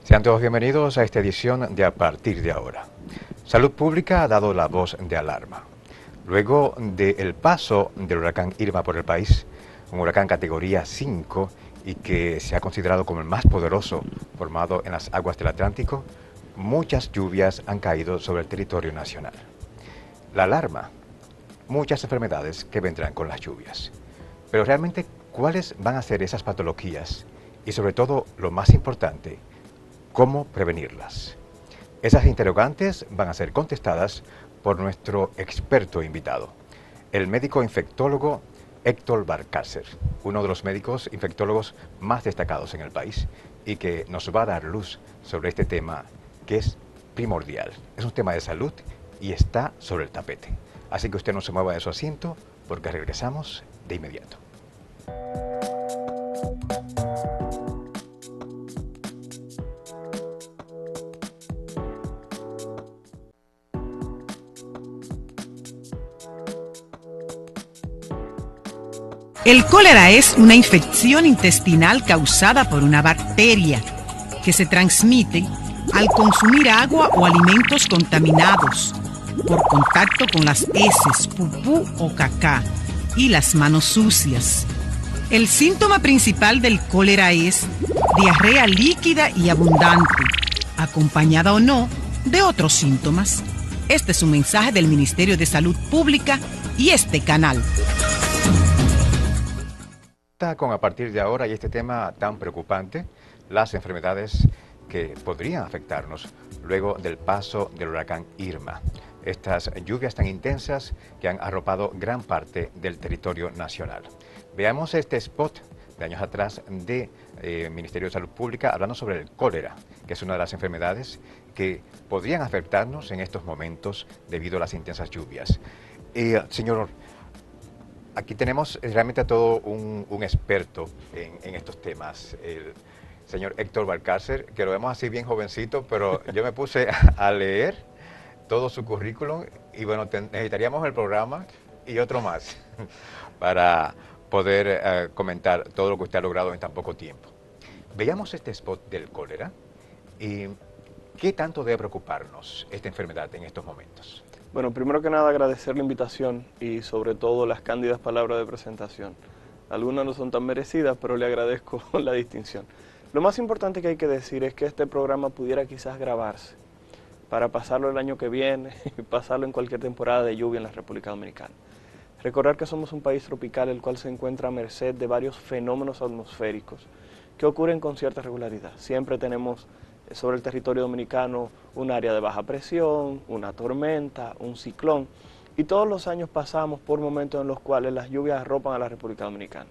Sean todos bienvenidos a esta edición de A Partir de Ahora. Salud Pública ha dado la voz de alarma. Luego del paso del huracán Irma por el país, un huracán categoría 5 y que se ha considerado como el más poderoso formado en las aguas del Atlántico, muchas lluvias han caído sobre el territorio nacional. La alarma, muchas enfermedades que vendrán con las lluvias. Pero realmente, ¿cuáles van a ser esas patologías? Y sobre todo, lo más importante, ¿cómo prevenirlas? Esas interrogantes van a ser contestadas por nuestro experto invitado, el médico infectólogo Héctor Valcárcer, uno de los médicos infectólogos más destacados en el país y que nos va a dar luz sobre este tema que es primordial. Es un tema de salud y está sobre el tapete. Así que usted no se mueva de su asiento porque regresamos de inmediato. El cólera es una infección intestinal causada por una bacteria que se transmite al consumir agua o alimentos contaminados, por contacto con las heces, pupú o cacá y las manos sucias. El síntoma principal del cólera es diarrea líquida y abundante, acompañada o no de otros síntomas. Este es un mensaje del Ministerio de Salud Pública y este canal. Con a partir de ahora y este tema tan preocupante, las enfermedades que podrían afectarnos luego del paso del huracán Irma. Estas lluvias tan intensas que han arropado gran parte del territorio nacional. Veamos este spot de años atrás de Ministerio de Salud Pública hablando sobre el cólera, que es una de las enfermedades que podrían afectarnos en estos momentos debido a las intensas lluvias. Señor, aquí tenemos realmente a todo un experto en estos temas, el señor Héctor Valcárcer, que lo vemos así bien jovencito, pero yo me puse a leer todo su currículum y bueno, necesitaríamos el programa y otro más para poder comentar todo lo que usted ha logrado en tan poco tiempo. Veamos este spot del cólera y ¿qué tanto debe preocuparnos esta enfermedad en estos momentos? Bueno, primero que nada agradecer la invitación y sobre todo las cándidas palabras de presentación. Algunas no son tan merecidas, pero le agradezco la distinción. Lo más importante que hay que decir es que este programa pudiera quizás grabarse para pasarlo el año que viene y pasarlo en cualquier temporada de lluvia en la República Dominicana. Recordar que somos un país tropical el cual se encuentra a merced de varios fenómenos atmosféricos que ocurren con cierta regularidad. Siempre tenemos sobre el territorio dominicano un área de baja presión, una tormenta, un ciclón, y todos los años pasamos por momentos en los cuales las lluvias arropan a la República Dominicana.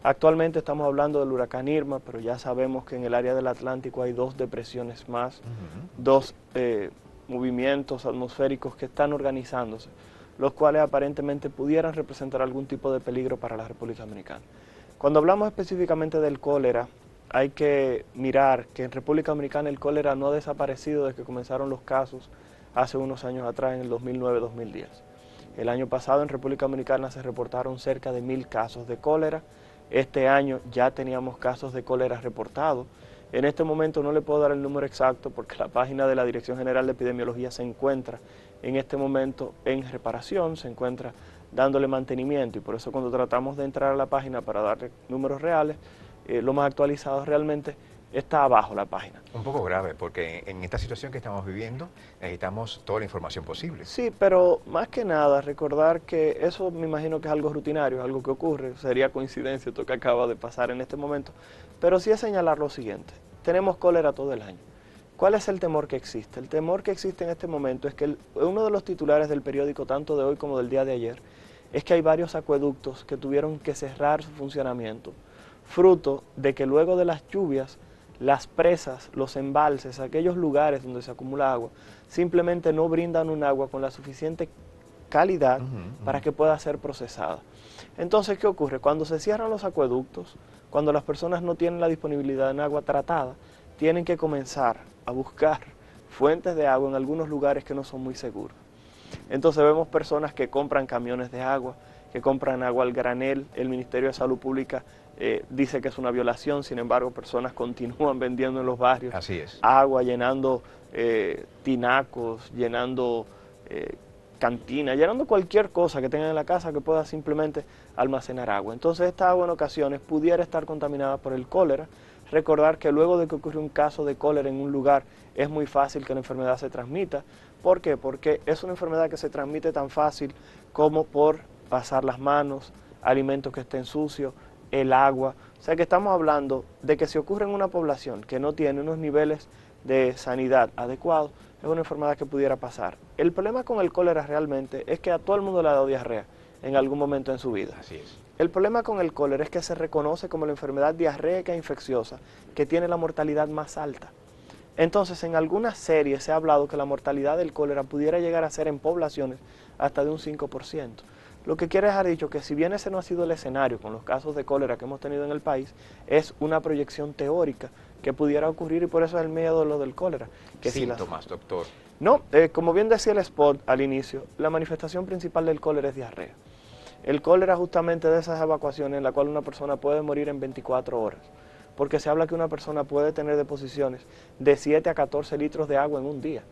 Actualmente estamos hablando del huracán Irma, pero ya sabemos que en el área del Atlántico hay dos depresiones más, dos movimientos atmosféricos que están organizándose, los cuales aparentemente pudieran representar algún tipo de peligro para la República Dominicana. Cuando hablamos específicamente del cólera, hay que mirar que en República Dominicana el cólera no ha desaparecido desde que comenzaron los casos hace unos años atrás, en el 2009-2010. El año pasado en República Dominicana se reportaron cerca de 1000 casos de cólera. Este año ya teníamos casos de cólera reportados. En este momento no le puedo dar el número exacto porque la página de la Dirección General de Epidemiología se encuentra en este momento en reparación, se encuentra dándole mantenimiento y por eso cuando tratamos de entrar a la página para darle números reales, lo más actualizado realmente está abajo la página. Un poco grave, porque en esta situación que estamos viviendo necesitamos toda la información posible. Sí, pero más que nada recordar que eso me imagino que es algo rutinario, es algo que ocurre, sería coincidencia esto que acaba de pasar en este momento, pero sí es señalar lo siguiente, tenemos cólera todo el año. ¿Cuál es el temor que existe? El temor que existe en este momento es que uno de los titulares del periódico, tanto de hoy como del día de ayer, es que hay varios acueductos que tuvieron que cerrar su funcionamiento, fruto de que luego de las lluvias, las presas, los embalses, aquellos lugares donde se acumula agua, simplemente no brindan un agua con la suficiente calidad para que pueda ser procesada. Entonces, ¿qué ocurre? Cuando se cierran los acueductos, cuando las personas no tienen la disponibilidad en agua tratada, tienen que comenzar a buscar fuentes de agua en algunos lugares que no son muy seguros. Entonces vemos personas que compran camiones de agua, que compran agua al granel. El Ministerio de Salud Pública dice que es una violación, sin embargo, personas continúan vendiendo en los barrios Así es. agua, llenando tinacos, llenando cantinas, llenando cualquier cosa que tengan en la casa que pueda simplemente almacenar agua. Entonces esta agua en ocasiones pudiera estar contaminada por el cólera. Recordar que luego de que ocurre un caso de cólera en un lugar es muy fácil que la enfermedad se transmita. ¿Por qué? Porque es una enfermedad que se transmite tan fácil como por pasar las manos, alimentos que estén sucios, el agua. O sea que estamos hablando de que si ocurre en una población que no tiene unos niveles de sanidad adecuados, es una enfermedad que pudiera pasar. El problema con el cólera realmente es que a todo el mundo le ha dado diarrea en algún momento en su vida. Así es. El problema con el cólera es que se reconoce como la enfermedad diarreica infecciosa que tiene la mortalidad más alta. Entonces, en algunas series se ha hablado que la mortalidad del cólera pudiera llegar a ser en poblaciones hasta de un 5%. Lo que quiere dejar dicho que si bien ese no ha sido el escenario con los casos de cólera que hemos tenido en el país, es una proyección teórica que pudiera ocurrir y por eso es el miedo de lo del cólera. Que Síntomas, doctor. No, como bien decía el spot al inicio, la manifestación principal del cólera es diarrea. El cólera justamente de esas evacuaciones en la cual una persona puede morir en 24 horas, porque se habla que una persona puede tener deposiciones de 7 a 14 litros de agua en un día.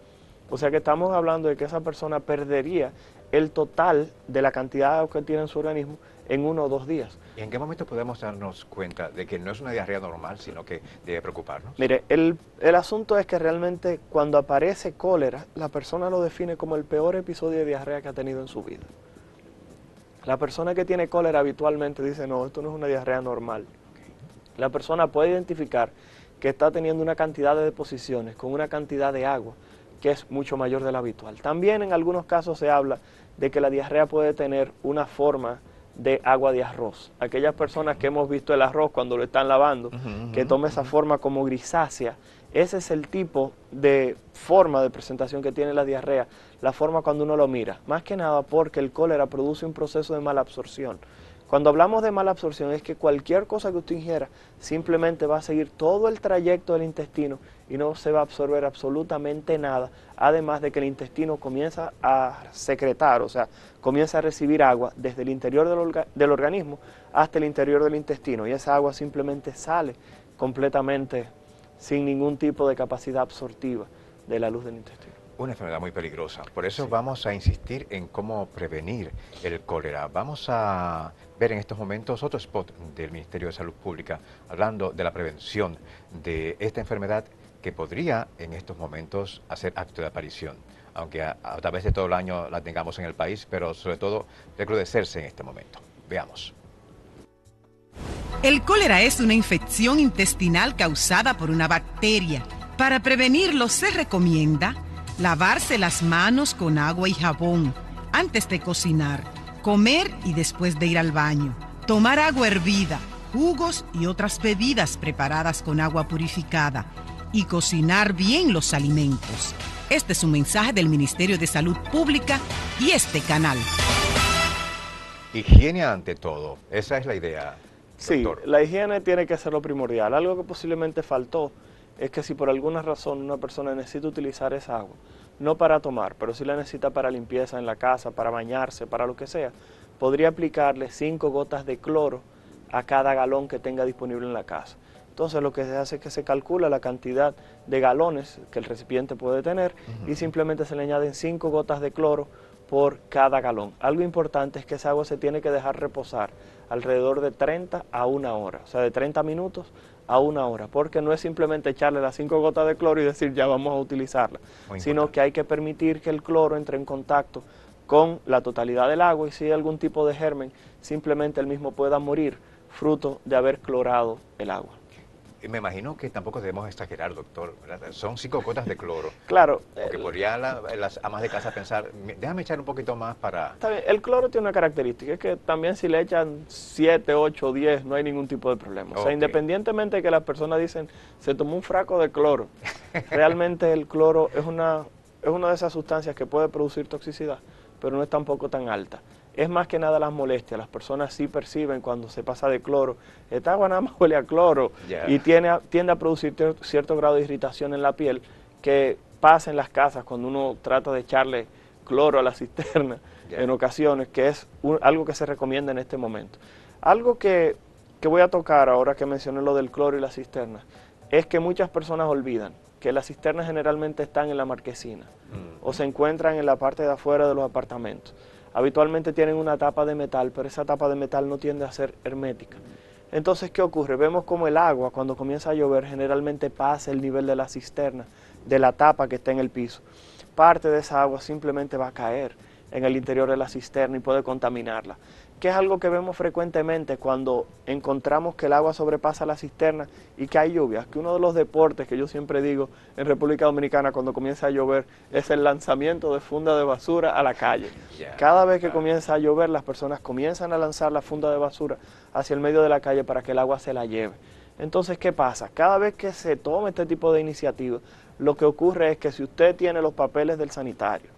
O sea que estamos hablando de que esa persona perdería el total de la cantidad de agua que tiene en su organismo en 1 o 2 días. ¿Y en qué momento podemos darnos cuenta de que no es una diarrea normal, sino que debe preocuparnos? Mire, el asunto es que realmente cuando aparece cólera, la persona lo define como el peor episodio de diarrea que ha tenido en su vida. La persona que tiene cólera habitualmente dice, no, esto no es una diarrea normal. La persona puede identificar que está teniendo una cantidad de deposiciones con una cantidad de agua que es mucho mayor de la habitual. También en algunos casos se habla de que la diarrea puede tener una forma de agua de arroz. Aquellas personas que hemos visto el arroz cuando lo están lavando, que toma esa forma como grisácea, ese es el tipo de forma de presentación que tiene la diarrea, la forma cuando uno lo mira. Más que nada porque el cólera produce un proceso de mala absorción. Cuando hablamos de mala absorción es que cualquier cosa que usted ingiera simplemente va a seguir todo el trayecto del intestino y no se va a absorber absolutamente nada, además de que el intestino comienza a secretar, o sea, comienza a recibir agua desde el interior del organismo hasta el interior del intestino y esa agua simplemente sale completamente sin ningún tipo de capacidad absortiva de la luz del intestino. Una enfermedad muy peligrosa. Por eso Sí. vamos a insistir en cómo prevenir el cólera. Vamos a ver en estos momentos otro spot del Ministerio de Salud Pública hablando de la prevención de esta enfermedad que podría en estos momentos hacer acto de aparición, aunque a través de todo el año la tengamos en el país, pero sobre todo recrudecerse en este momento. Veamos. El cólera es una infección intestinal causada por una bacteria. Para prevenirlo se recomienda lavarse las manos con agua y jabón antes de cocinar, comer y después de ir al baño, tomar agua hervida, jugos y otras bebidas preparadas con agua purificada y cocinar bien los alimentos. Este es un mensaje del Ministerio de Salud Pública y este canal. Higiene ante todo. Esa es la idea, Sí, doctor. la higiene tiene que ser lo primordial. Algo que posiblemente faltó es que si por alguna razón una persona necesita utilizar esa agua, no para tomar, pero si la necesita para limpieza en la casa, para bañarse, para lo que sea, podría aplicarle 5 gotas de cloro a cada galón que tenga disponible en la casa. Entonces lo que se hace es que se calcula la cantidad de galones que el recipiente puede tener y simplemente se le añaden 5 gotas de cloro por cada galón. Algo importante es que esa agua se tiene que dejar reposar alrededor de 30 a 1 hora, o sea, de 30 minutos a 1 hora, porque no es simplemente echarle las 5 gotas de cloro y decir ya vamos a utilizarla, sino que hay que permitir que el cloro entre en contacto con la totalidad del agua y si hay algún tipo de germen, simplemente el mismo pueda morir fruto de haber clorado el agua. Me imagino que tampoco debemos exagerar, doctor, ¿verdad? Son 5 gotas de cloro. Claro, Porque podrían las amas de casa pensar, déjame echar un poquito más para... está bien, el cloro tiene una característica, es que también si le echan 7, 8, 10, no hay ningún tipo de problema. O sea, independientemente de que las personas dicen, se tomó un frasco de cloro, realmente el cloro es una de esas sustancias que puede producir toxicidad, pero no es tampoco tan alta. Es más que nada las molestias, las personas sí perciben cuando se pasa de cloro, esta agua nada más huele a cloro y tiende a producir cierto grado de irritación en la piel que pasa en las casas cuando uno trata de echarle cloro a la cisterna en ocasiones, que es algo que se recomienda en este momento. Algo que voy a tocar ahora que mencioné lo del cloro y la cisterna, es que muchas personas olvidan que las cisternas generalmente están en la marquesina o se encuentran en la parte de afuera de los apartamentos. Habitualmente tienen una tapa de metal, pero esa tapa de metal no tiende a ser hermética. Entonces, ¿qué ocurre? Vemos como el agua, cuando comienza a llover, generalmente pasa el nivel de la cisterna, de la tapa que está en el piso. Parte de esa agua simplemente va a caer en el interior de la cisterna y puede contaminarla, que es algo que vemos frecuentemente cuando encontramos que el agua sobrepasa la cisterna y que hay lluvias, que uno de los deportes que yo siempre digo en República Dominicana cuando comienza a llover es el lanzamiento de funda de basura a la calle. Cada vez que comienza a llover, las personas comienzan a lanzar la funda de basura hacia el medio de la calle para que el agua se la lleve. Entonces, ¿qué pasa? Cada vez que se toma este tipo de iniciativa, lo que ocurre es que si usted tiene los papeles del sanitario,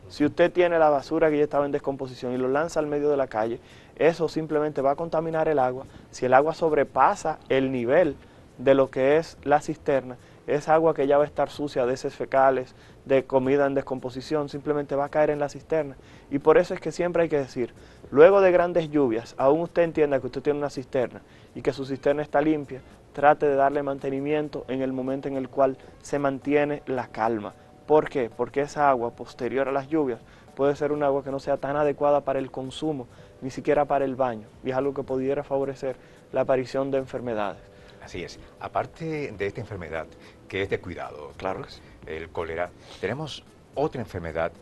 si usted tiene la basura que ya estaba en descomposición y lo lanza al medio de la calle, eso simplemente va a contaminar el agua. Si el agua sobrepasa el nivel de lo que es la cisterna, es agua que ya va a estar sucia de heces fecales, de comida en descomposición, simplemente va a caer en la cisterna. Y por eso es que siempre hay que decir, luego de grandes lluvias, aún usted entienda que usted tiene una cisterna y que su cisterna está limpia, trate de darle mantenimiento en el momento en el cual se mantiene la calma. ¿Por qué? Porque esa agua posterior a las lluvias puede ser un agua que no sea tan adecuada para el consumo, ni siquiera para el baño, y es algo que pudiera favorecer la aparición de enfermedades. Así es. Aparte de esta enfermedad, que es de cuidado, claro, el cólera, tenemos otra enfermedad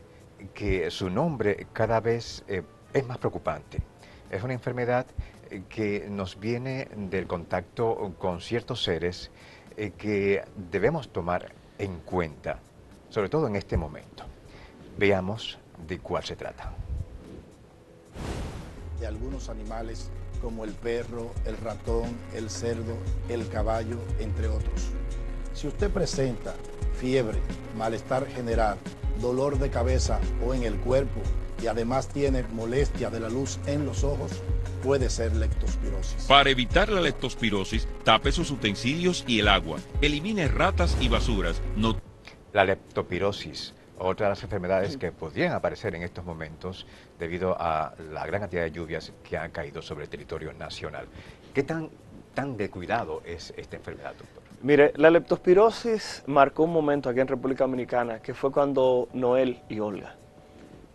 que su nombre cada vez es más preocupante. Es una enfermedad que nos viene del contacto con ciertos seres que debemos tomar en cuenta, sobre todo en este momento. Veamos de cuál se trata. De algunos animales como el perro, el ratón, el cerdo, el caballo, entre otros. Si usted presenta fiebre, malestar general, dolor de cabeza o en el cuerpo y además tiene molestia de la luz en los ojos, puede ser leptospirosis. Para evitar la leptospirosis, tape sus utensilios y el agua. Elimine ratas y basuras. La leptospirosis, otra de las enfermedades que podrían aparecer en estos momentos debido a la gran cantidad de lluvias que han caído sobre el territorio nacional. ¿Qué tan de cuidado es esta enfermedad, doctor? Mire, la leptospirosis marcó un momento aquí en República Dominicana, que fue cuando Noel y Olga.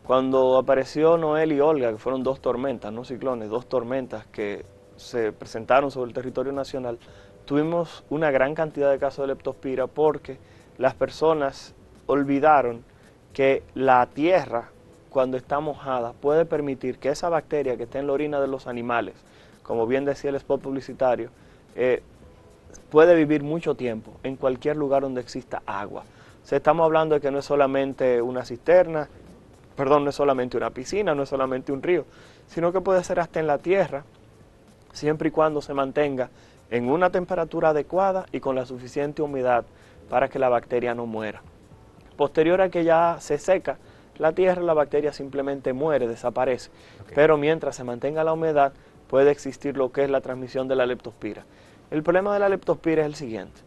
Cuando apareció Noel y Olga, que fueron dos tormentas, no ciclones, dos tormentas que se presentaron sobre el territorio nacional, tuvimos una gran cantidad de casos de leptospira porque las personas olvidaron que la tierra, cuando está mojada, puede permitir que esa bacteria que está en la orina de los animales, como bien decía el spot publicitario, puede vivir mucho tiempo en cualquier lugar donde exista agua. O sea, estamos hablando de que no es solamente una cisterna, no es solamente una piscina, no es solamente un río, sino que puede ser hasta en la tierra, siempre y cuando se mantenga en una temperatura adecuada y con la suficiente humedad para que la bacteria no muera. Posterior a que ya se seca la tierra, la bacteria simplemente muere, desaparece. Pero mientras se mantenga la humedad, puede existir lo que es la transmisión de la leptospira. El problema de la leptospira es el siguiente.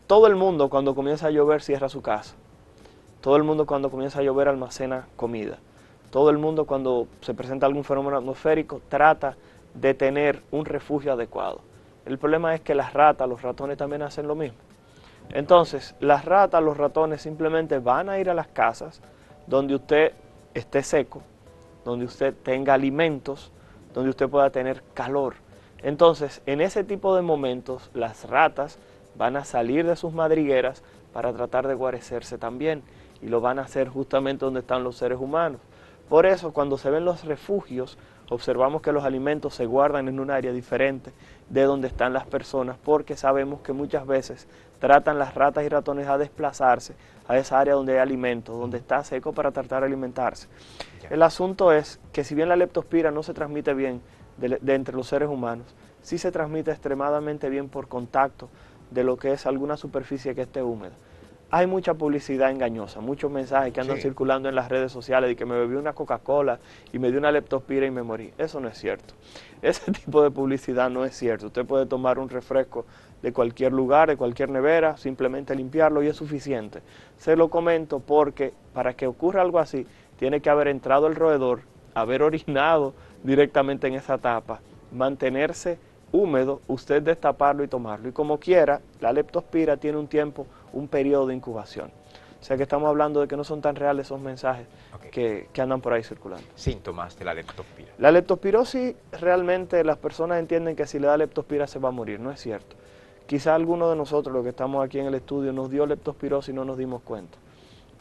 Todo el mundo cuando comienza a llover cierra su casa. Todo el mundo cuando comienza a llover almacena comida. Todo el mundo cuando se presenta algún fenómeno atmosférico trata de tener un refugio adecuado. El problema es que las ratas, los ratones también hacen lo mismo. Entonces, las ratas, los ratones simplemente van a ir a las casas donde usted esté seco, donde usted tenga alimentos, donde usted pueda tener calor. Entonces, en ese tipo de momentos, las ratas van a salir de sus madrigueras para tratar de guarecerse también, y lo van a hacer justamente donde están los seres humanos. Por eso, cuando se ven los refugios, observamos que los alimentos se guardan en un área diferente de donde están las personas, porque sabemos que muchas veces tratan las ratas y ratones a desplazarse a esa área donde hay alimentos, donde está seco para tratar de alimentarse. El asunto es que si bien la leptospira no se transmite bien de entre los seres humanos, sí se transmite extremadamente bien por contacto de lo que es alguna superficie que esté húmeda. hay mucha publicidad engañosa, muchos mensajes que andan circulando en las redes sociales de que me bebí una Coca-Cola y me dio una leptospira y me morí. Eso no es cierto. Ese tipo de publicidad no es cierto. Usted puede tomar un refresco de cualquier lugar, de cualquier nevera, simplemente limpiarlo y es suficiente. Se lo comento porque para que ocurra algo así, tiene que haber entrado el roedor, haber orinado directamente en esa tapa, mantenerse húmedo, usted destaparlo y tomarlo. Y como quiera, la leptospira tiene un tiempo, un periodo de incubación. O sea que estamos hablando de que no son tan reales esos mensajes que andan por ahí circulando. Síntomas de la leptospira. La leptospirosis, realmente las personas entienden que si le da leptospira se va a morir. No es cierto. Quizá alguno de nosotros, los que estamos aquí en el estudio, nos dio leptospirosis y no nos dimos cuenta.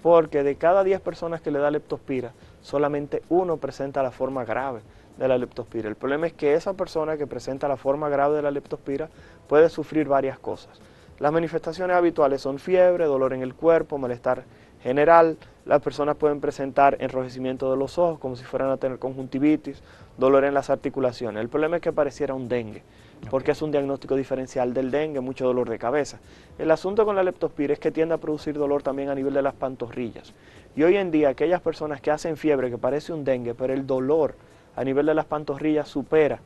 Porque de cada 10 personas que le da leptospira, solamente uno presenta la forma grave de la leptospira. El problema es que esa persona que presenta la forma grave de la leptospira puede sufrir varias cosas. Las manifestaciones habituales son fiebre, dolor en el cuerpo, malestar general. Las personas pueden presentar enrojecimiento de los ojos, como si fueran a tener conjuntivitis, dolor en las articulaciones. El problema es que pareciera un dengue, porque es un diagnóstico diferencial del dengue, mucho dolor de cabeza. El asunto con la leptospira es que tiende a producir dolor también a nivel de las pantorrillas. Y hoy en día aquellas personas que hacen fiebre, que parece un dengue, pero el dolor a nivel de las pantorrillas supera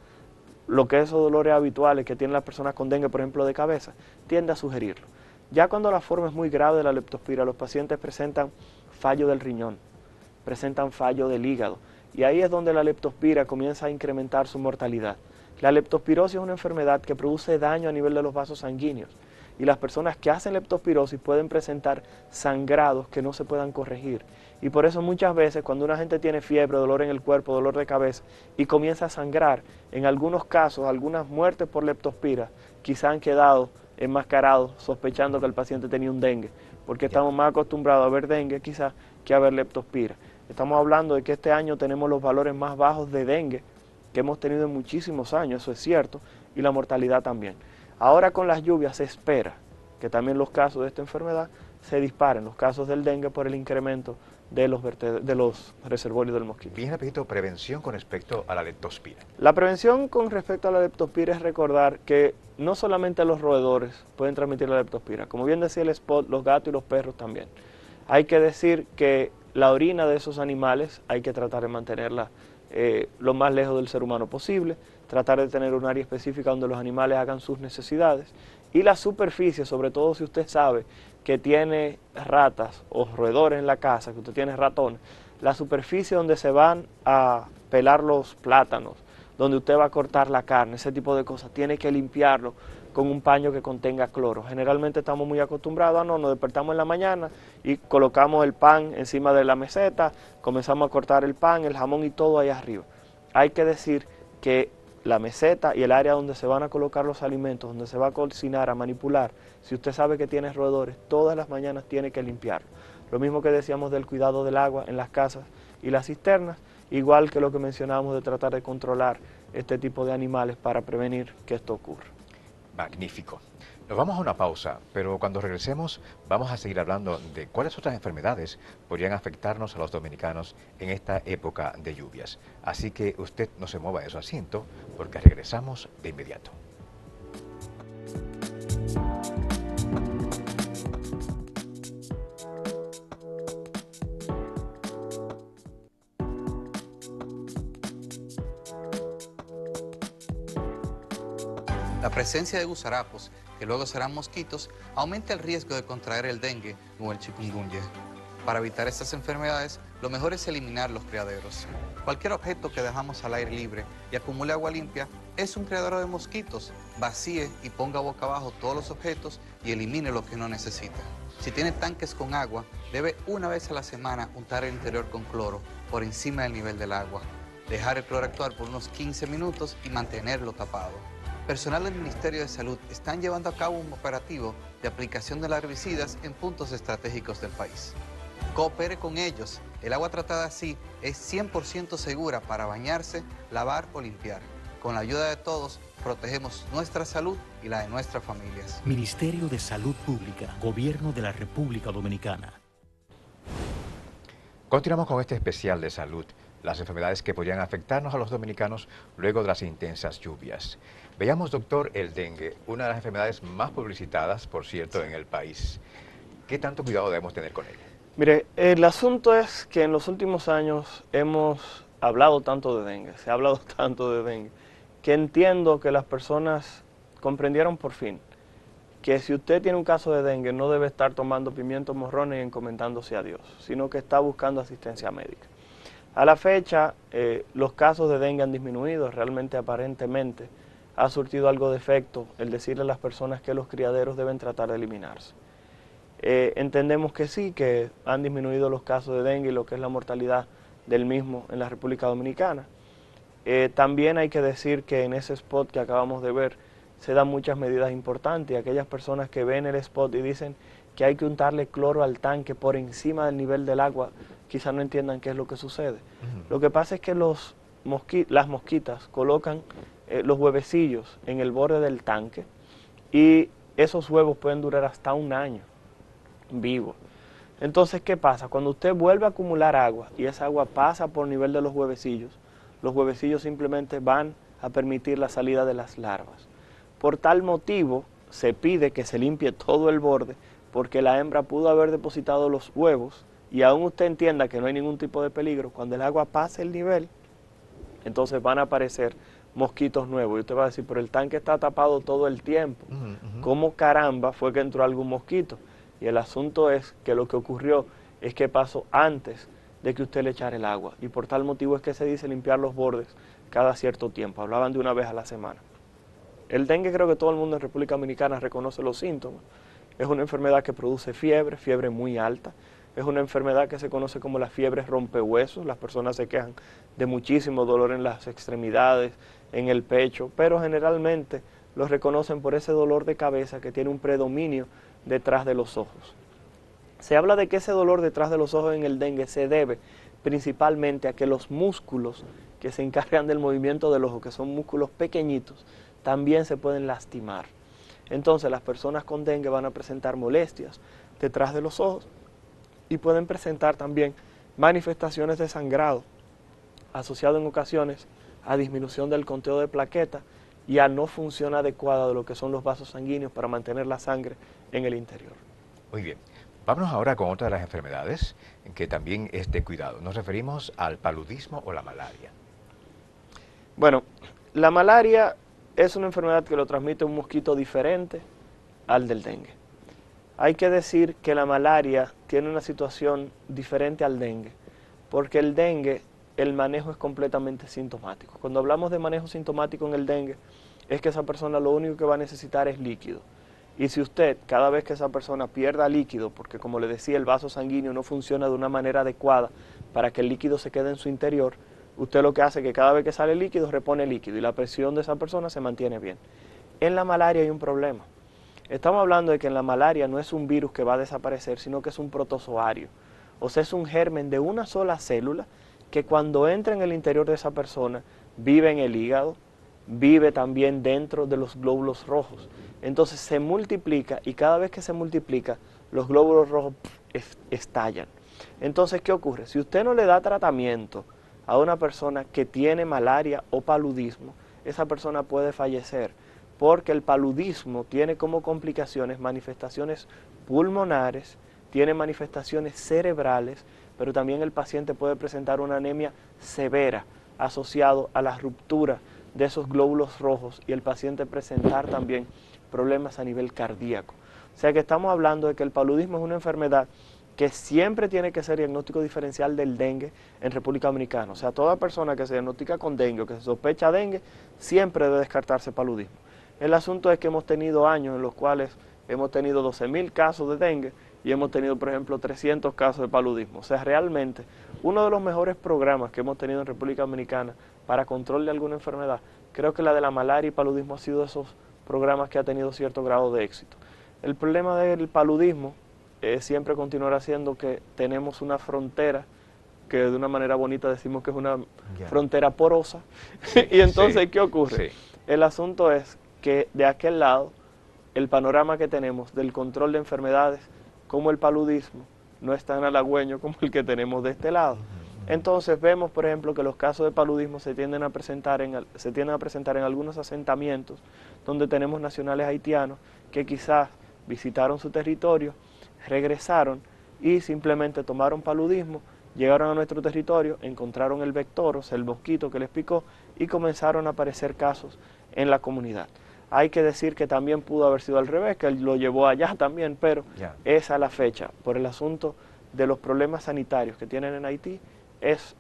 lo que esos dolores habituales que tienen las personas con dengue, por ejemplo, de cabeza, tiende a sugerirlo. Ya cuando la forma es muy grave de la leptospira, los pacientes presentan fallo del riñón, presentan fallo del hígado, y ahí es donde la leptospira comienza a incrementar su mortalidad. La leptospirosis es una enfermedad que produce daño a nivel de los vasos sanguíneos, y las personas que hacen leptospirosis pueden presentar sangrados que no se puedan corregir. Y por eso muchas veces cuando una gente tiene fiebre, dolor en el cuerpo, dolor de cabeza y comienza a sangrar, en algunos casos, algunas muertes por leptospira quizá han quedado enmascarados sospechando que el paciente tenía un dengue, porque estamos más acostumbrados a ver dengue quizá que a ver leptospira. Estamos hablando de que este año tenemos los valores más bajos de dengue que hemos tenido en muchísimos años, eso es cierto, y la mortalidad también. Ahora con las lluvias se espera que también los casos de esta enfermedad se disparen, los casos del dengue por el incremento de los reservorios del mosquito. Bien rapidito, prevención con respecto a la leptospira. La prevención con respecto a la leptospira es recordar que no solamente los roedores pueden transmitir la leptospira, como bien decía el spot, los gatos y los perros también. Hay que decir que la orina de esos animales hay que tratar de mantenerla lo más lejos del ser humano posible, tratar de tener un área específica donde los animales hagan sus necesidades, y la superficie, sobre todo si usted sabe que tiene ratas o roedores en la casa, que usted tiene ratones, la superficie donde se van a pelar los plátanos, donde usted va a cortar la carne, ese tipo de cosas, tiene que limpiarlo con un paño que contenga cloro. Generalmente estamos muy acostumbrados a nos despertamos en la mañana y colocamos el pan encima de la meseta, comenzamos a cortar el pan, el jamón y todo ahí arriba. Hay que decir que la meseta y el área donde se van a colocar los alimentos, donde se va a cocinar, a manipular, si usted sabe que tiene roedores, todas las mañanas tiene que limpiarlo. Lo mismo que decíamos del cuidado del agua en las casas y las cisternas, igual que lo que mencionábamos de tratar de controlar este tipo de animales para prevenir que esto ocurra. Magnífico. Nos vamos a una pausa, pero cuando regresemos vamos a seguir hablando de cuáles otras enfermedades podrían afectarnos a los dominicanos en esta época de lluvias. Así que usted no se mueva de su asiento porque regresamos de inmediato. La presencia de gusarapos, que luego serán mosquitos, aumenta el riesgo de contraer el dengue o el chikungunya. Para evitar estas enfermedades, lo mejor es eliminar los criaderos. Cualquier objeto que dejamos al aire libre y acumule agua limpia es un criadero de mosquitos. Vacíe y ponga boca abajo todos los objetos y elimine lo que no necesita. Si tiene tanques con agua, debe una vez a la semana untar el interior con cloro por encima del nivel del agua. Dejar el cloro actuar por unos 15 minutos y mantenerlo tapado. Personal del Ministerio de Salud están llevando a cabo un operativo de aplicación de herbicidas en puntos estratégicos del país. Coopere con ellos. El agua tratada así es 100% segura para bañarse, lavar o limpiar. Con la ayuda de todos, protegemos nuestra salud y la de nuestras familias. Ministerio de Salud Pública, Gobierno de la República Dominicana. Continuamos con este especial de salud, las enfermedades que podrían afectarnos a los dominicanos luego de las intensas lluvias. Veamos, doctor, el dengue, una de las enfermedades más publicitadas, por cierto, en el país. ¿Qué tanto cuidado debemos tener con ella? Mire, el asunto es que en los últimos años hemos hablado tanto de dengue, se ha hablado tanto de dengue, que entiendo que las personas comprendieron por fin que si usted tiene un caso de dengue no debe estar tomando pimientos morrones y encomendándose a Dios, sino que está buscando asistencia médica. A la fecha, los casos de dengue han disminuido, realmente aparentemente ha surtido algo de efecto el decirle a las personas que los criaderos deben tratar de eliminarse. Entendemos que sí, que han disminuido los casos de dengue y lo que es la mortalidad del mismo en la República Dominicana. También hay que decir que en ese spot que acabamos de ver se dan muchas medidas importantes y aquellas personas que ven el spot y dicen que hay que untarle cloro al tanque por encima del nivel del agua, quizás no entiendan qué es lo que sucede. Lo que pasa es que las mosquitas colocan los huevecillos en el borde del tanque y esos huevos pueden durar hasta un año vivos. Entonces, ¿qué pasa? Cuando usted vuelve a acumular agua y esa agua pasa por nivel de los huevecillos simplemente van a permitir la salida de las larvas. Por tal motivo, se pide que se limpie todo el borde porque la hembra pudo haber depositado los huevos y aún usted entienda que no hay ningún tipo de peligro, cuando el agua pase el nivel, entonces van a aparecer mosquitos nuevos. Y usted va a decir, pero el tanque está tapado todo el tiempo. ¿Cómo caramba fue que entró algún mosquito? Y el asunto es que lo que ocurrió es que pasó antes de que usted le echara el agua. Y por tal motivo es que se dice limpiar los bordes cada cierto tiempo. Hablaban de una vez a la semana. El dengue, creo que todo el mundo en República Dominicana reconoce los síntomas. Es una enfermedad que produce fiebre muy alta. Es una enfermedad que se conoce como la fiebre rompehuesos. Las personas se quejan de muchísimo dolor en las extremidades, en el pecho, pero generalmente los reconocen por ese dolor de cabeza que tiene un predominio detrás de los ojos. Se habla de que ese dolor detrás de los ojos en el dengue se debe principalmente a que los músculos que se encargan del movimiento del ojo, que son músculos pequeñitos, también se pueden lastimar. Entonces las personas con dengue van a presentar molestias detrás de los ojos y pueden presentar también manifestaciones de sangrado, asociado en ocasiones a disminución del conteo de plaquetas y a no función adecuada de lo que son los vasos sanguíneos para mantener la sangre en el interior. Muy bien. Vámonos ahora con otra de las enfermedades que también es de cuidado. Nos referimos al paludismo o la malaria. Bueno, la malaria es una enfermedad que lo transmite un mosquito diferente al del dengue. Hay que decir que la malaria tiene una situación diferente al dengue, porque el dengue, el manejo es completamente sintomático. Cuando hablamos de manejo sintomático en el dengue, es que esa persona lo único que va a necesitar es líquido. Y si usted, cada vez que esa persona pierda líquido, porque como le decía, el vaso sanguíneo no funciona de una manera adecuada para que el líquido se quede en su interior, usted lo que hace es que cada vez que sale líquido, repone líquido y la presión de esa persona se mantiene bien. En la malaria hay un problema. Estamos hablando de que en la malaria no es un virus que va a desaparecer, sino que es un protozoario. O sea, es un germen de una sola célula que cuando entra en el interior de esa persona, vive en el hígado, vive también dentro de los glóbulos rojos. Entonces se multiplica y cada vez que se multiplica, los glóbulos rojos estallan. Entonces, ¿qué ocurre? Si usted no le da tratamiento a una persona que tiene malaria o paludismo, esa persona puede fallecer, porque el paludismo tiene como complicaciones manifestaciones pulmonares, tiene manifestaciones cerebrales, pero también el paciente puede presentar una anemia severa asociado a la ruptura de esos glóbulos rojos y el paciente presentar también problemas a nivel cardíaco. O sea que estamos hablando de que el paludismo es una enfermedad que siempre tiene que ser diagnóstico diferencial del dengue en República Dominicana. O sea, toda persona que se diagnostica con dengue o que se sospecha dengue, siempre debe descartarse paludismo. El asunto es que hemos tenido años en los cuales hemos tenido 12.000 casos de dengue y hemos tenido, por ejemplo, 300 casos de paludismo. O sea, realmente, uno de los mejores programas que hemos tenido en República Dominicana para control de alguna enfermedad, creo que la de la malaria y paludismo ha sido de esos programas que ha tenido cierto grado de éxito. El problema del paludismo siempre continuará siendo que tenemos una frontera que de una manera bonita decimos que es una frontera porosa. Y entonces, ¿qué ocurre? El asunto es que de aquel lado, el panorama que tenemos del control de enfermedades como el paludismo no es tan halagüeño como el que tenemos de este lado. Entonces vemos, por ejemplo, que los casos de paludismo se tienden a presentar en algunos asentamientos donde tenemos nacionales haitianos que quizás visitaron su territorio regresaron y simplemente tomaron paludismo, llegaron a nuestro territorio, encontraron el vector, o sea, el mosquito que les picó, y comenzaron a aparecer casos en la comunidad. Hay que decir que también pudo haber sido al revés, que él lo llevó allá también, pero esa es la fecha, por el asunto de los problemas sanitarios que tienen en Haití, es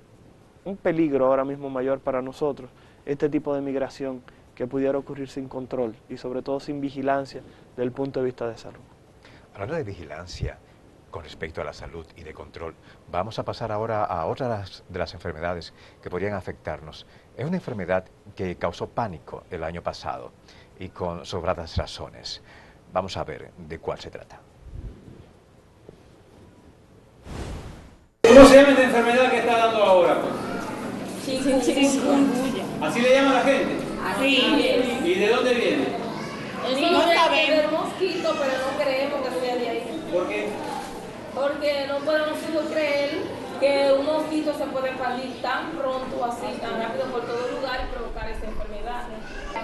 un peligro ahora mismo mayor para nosotros, este tipo de migración que pudiera ocurrir sin control y sobre todo sin vigilancia desde el punto de vista de salud. Hablando de vigilancia con respecto a la salud y de control, vamos a pasar ahora a otras de las enfermedades que podrían afectarnos. Es una enfermedad que causó pánico el año pasado y con sobradas razones. Vamos a ver de cuál se trata. ¿Cómo se llama esta enfermedad que está dando ahora? Chikungunya. ¿Así le llama a la gente? Así es. ¿Y de dónde viene? No sabemos del mosquito, pero no creemos que sea de ahí. ¿Por qué? Porque no podemos creer que un mosquito se puede expandir tan pronto, así, tan rápido por todo lugar y provocar esa enfermedad.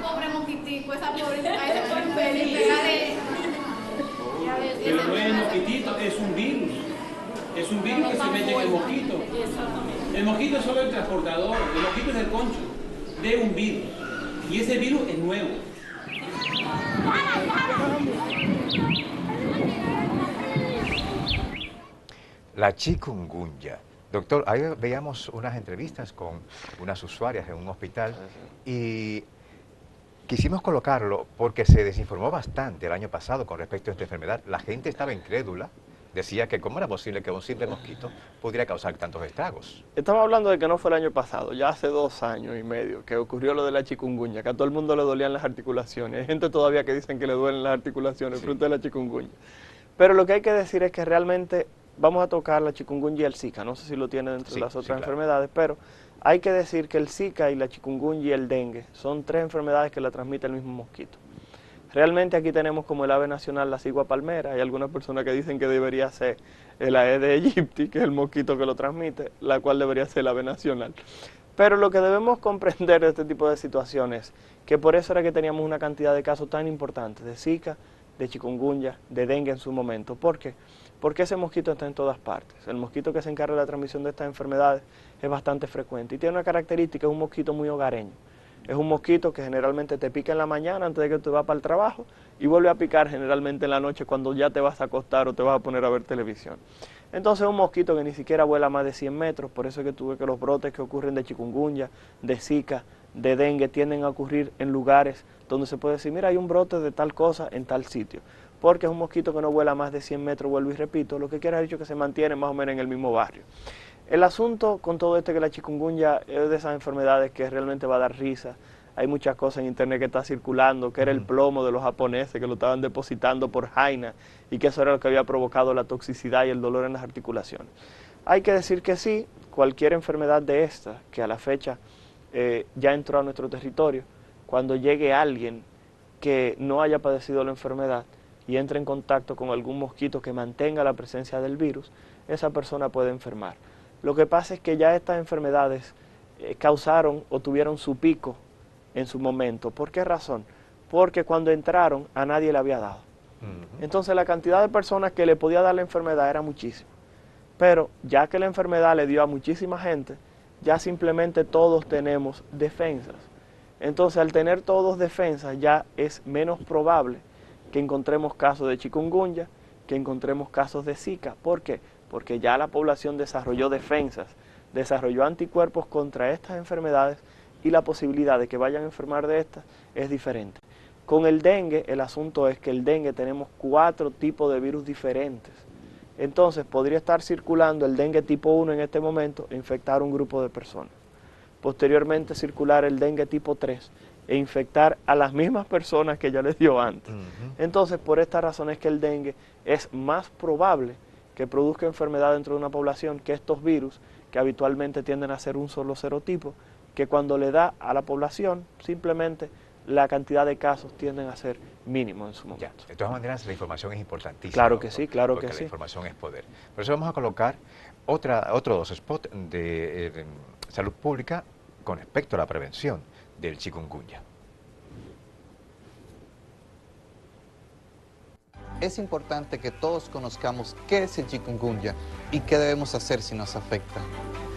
Pobre mosquitico, esa pobrecita, ese puede pegarle. Pero no es mosquitito, es un virus. Es un virus que se mete en el mosquito. El mosquito es solo el transportador, el mosquito es el concho de un virus. Y ese virus es nuevo. La chikungunya. Doctor, ahí veíamos unas entrevistas con unas usuarias en un hospital y quisimos colocarlo porque se desinformó bastante el año pasado con respecto a esta enfermedad. La gente estaba incrédula, decía que cómo era posible que un simple mosquito pudiera causar tantos estragos. Estamos hablando de que no fue el año pasado, ya hace 2 años y medio que ocurrió lo de la chikungunya, que a todo el mundo le dolían las articulaciones. Hay gente todavía que dicen que le duelen las articulaciones fruto de la chikungunya. Pero lo que hay que decir es que realmente vamos a tocar la chikungunya y el Zika, no sé si lo tiene dentro de las otras enfermedades, pero hay que decir que el Zika y la chikungunya y el dengue son 3 enfermedades que la transmite el mismo mosquito. Realmente aquí tenemos como el ave nacional la cigua palmera, hay algunas personas que dicen que debería ser el Aedes aegypti, que es el mosquito que lo transmite, la cual debería ser el ave nacional. Pero lo que debemos comprender de este tipo de situaciones, que por eso era que teníamos una cantidad de casos tan importantes de Zika, de chikungunya, de dengue en su momento. ¿Por qué? Porque ese mosquito está en todas partes. El mosquito que se encarga de la transmisión de estas enfermedades es bastante frecuente y tiene una característica, es un mosquito muy hogareño. Es un mosquito que generalmente te pica en la mañana antes de que tú vas para el trabajo y vuelve a picar generalmente en la noche cuando ya te vas a acostar o te vas a poner a ver televisión. Entonces es un mosquito que ni siquiera vuela más de 100 metros, por eso es que tú ves que los brotes que ocurren de chikungunya, de Zika, de dengue tienden a ocurrir en lugares donde se puede decir, mira, hay un brote de tal cosa en tal sitio, porque es un mosquito que no vuela más de 100 metros, vuelvo y repito, lo que quiere decir que se mantiene más o menos en el mismo barrio. El asunto con todo esto es que la chikungunya es de esas enfermedades que realmente va a dar risa. Hay muchas cosas en internet que está circulando, que era el plomo de los japoneses que lo estaban depositando por Haina y que eso era lo que había provocado la toxicidad y el dolor en las articulaciones. Hay que decir que sí, cualquier enfermedad de esta, que a la fecha ya entró a nuestro territorio, cuando llegue alguien que no haya padecido la enfermedad y entre en contacto con algún mosquito que mantenga la presencia del virus, esa persona puede enfermar. Lo que pasa es que ya estas enfermedades causaron o tuvieron su pico en su momento. ¿Por qué razón? Porque cuando entraron a nadie le había dado. Entonces la cantidad de personas que le podía dar la enfermedad era muchísima. Pero ya que la enfermedad le dio a muchísima gente, ya simplemente todos tenemos defensas. Entonces al tener todos defensas ya es menos probable que encontremos casos de chikungunya, que encontremos casos de Zika. ¿Por qué? Porque ya la población desarrolló defensas, desarrolló anticuerpos contra estas enfermedades y la posibilidad de que vayan a enfermar de estas es diferente. Con el dengue, el asunto es que el dengue tenemos 4 tipos de virus diferentes. Entonces podría estar circulando el dengue tipo 1 en este momento e infectar un grupo de personas. Posteriormente circular el dengue tipo 3 e infectar a las mismas personas que ya les dio antes. Entonces por esta razón es que el dengue es más probable que produzca enfermedad dentro de una población que estos virus que habitualmente tienden a ser un solo serotipo, que cuando le da a la población, simplemente la cantidad de casos tienden a ser mínimos en su momento. De todas maneras, la información es importantísima. Claro que sí, claro que sí. Porque la información es poder. Por eso vamos a colocar otros spots de salud pública con respecto a la prevención del chikungunya. es importante que todos conozcamos qué es el chikungunya y qué debemos hacer si nos afecta.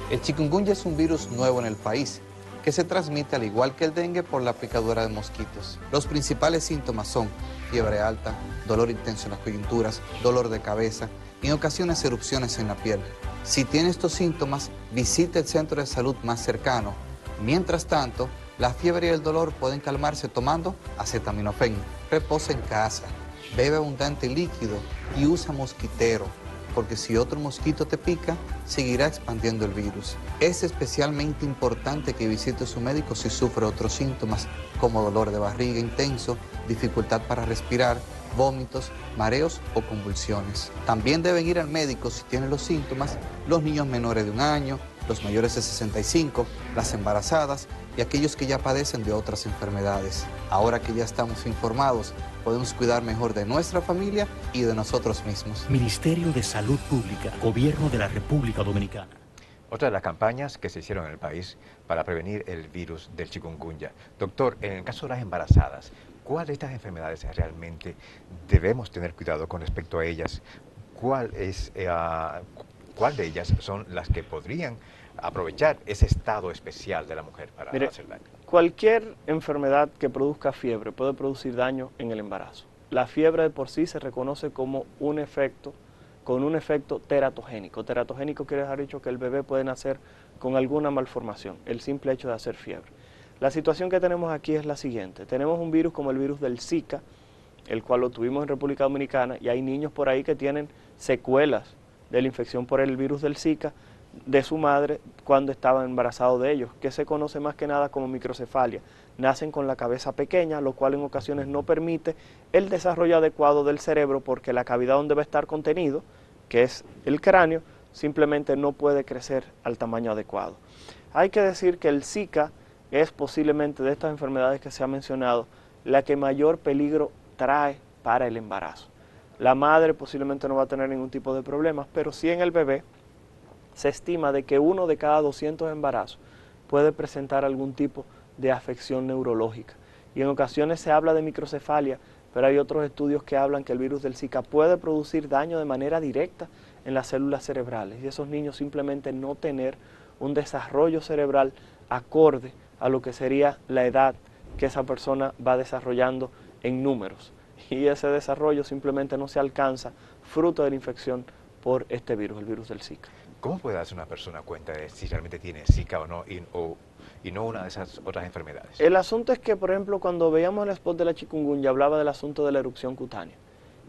El chikungunya es un virus nuevo en el país, que se transmite al igual que el dengue por la picadura de mosquitos. Los principales síntomas son fiebre alta, dolor intenso en las coyunturas, dolor de cabeza y en ocasiones erupciones en la piel. Si tiene estos síntomas, visite el centro de salud más cercano. Mientras tanto, la fiebre y el dolor pueden calmarse tomando acetaminofén. Reposa en casa, bebe abundante líquido y usa mosquitero, porque si otro mosquito te pica, seguirá expandiendo el virus. Es especialmente importante que visite a su médico si sufre otros síntomas, como dolor de barriga intenso, dificultad para respirar, vómitos, mareos o convulsiones. También deben ir al médico si tienen los síntomas los niños menores de 1 año, los mayores de 65, las embarazadas y aquellos que ya padecen de otras enfermedades. Ahora que ya estamos informados, podemos cuidar mejor de nuestra familia y de nosotros mismos. Ministerio de Salud Pública, Gobierno de la República Dominicana. Otra de las campañas que se hicieron en el país para prevenir el virus del chikungunya. Doctor, en el caso de las embarazadas, ¿cuál de estas enfermedades realmente debemos tener cuidado con respecto a ellas? ¿Cuál de ellas son las que podrían aprovechar ese estado especial de la mujer para hacer daño? Cualquier enfermedad que produzca fiebre puede producir daño en el embarazo. La fiebre de por sí se reconoce como un efecto teratogénico. Teratogénico quiere dejar dicho que el bebé puede nacer con alguna malformación, el simple hecho de hacer fiebre. La situación que tenemos aquí es la siguiente. Tenemos un virus como el virus del Zika, el cual lo tuvimos en República Dominicana, y hay niños por ahí que tienen secuelas de la infección por el virus del Zika de su madre cuando estaban embarazados de ellos, que se conoce más que nada como microcefalia. Nacen con la cabeza pequeña, lo cual en ocasiones no permite el desarrollo adecuado del cerebro porque la cavidad donde va a estar contenido, que es el cráneo, simplemente no puede crecer al tamaño adecuado. Hay que decir que el Zika es posiblemente de estas enfermedades que se ha mencionado la que mayor peligro trae para el embarazo. La madre posiblemente no va a tener ningún tipo de problemas, pero sí en el bebé se estima de que 1 de cada 200 embarazos puede presentar algún tipo de afección neurológica. Y en ocasiones se habla de microcefalia, pero hay otros estudios que hablan que el virus del Zika puede producir daño de manera directa en las células cerebrales y esos niños simplemente no tener un desarrollo cerebral acorde a lo que sería la edad que esa persona va desarrollando en números. Y ese desarrollo simplemente no se alcanza fruto de la infección por este virus, el virus del Zika. ¿Cómo puede darse una persona cuenta de si realmente tiene Zika o no, y no una de esas otras enfermedades? El asunto es que, por ejemplo, cuando veíamos el spot de la chikungunya, hablaba del asunto de la erupción cutánea.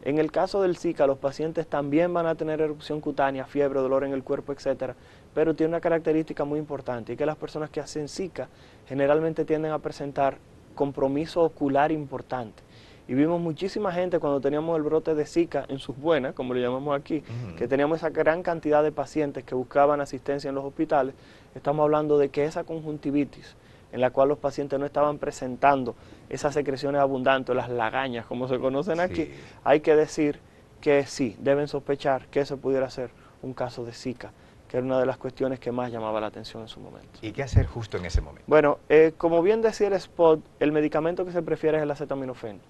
En el caso del Zika, los pacientes también van a tener erupción cutánea, fiebre, dolor en el cuerpo, etcétera, pero tiene una característica muy importante, y que las personas que hacen Zika generalmente tienden a presentar compromiso ocular importante. Y vimos muchísima gente cuando teníamos el brote de Zika en sus buenas, como le llamamos aquí, que teníamos esa gran cantidad de pacientes que buscaban asistencia en los hospitales. Estamos hablando de que esa conjuntivitis, en la cual los pacientes no estaban presentando esas secreciones abundantes, las lagañas, como se conocen aquí, hay que decir que sí, deben sospechar que eso pudiera ser un caso de Zika, que era una de las cuestiones que más llamaba la atención en su momento. ¿Y qué hacer justo en ese momento? Bueno, como bien decía el spot, el medicamento que se prefiere es el acetaminofén,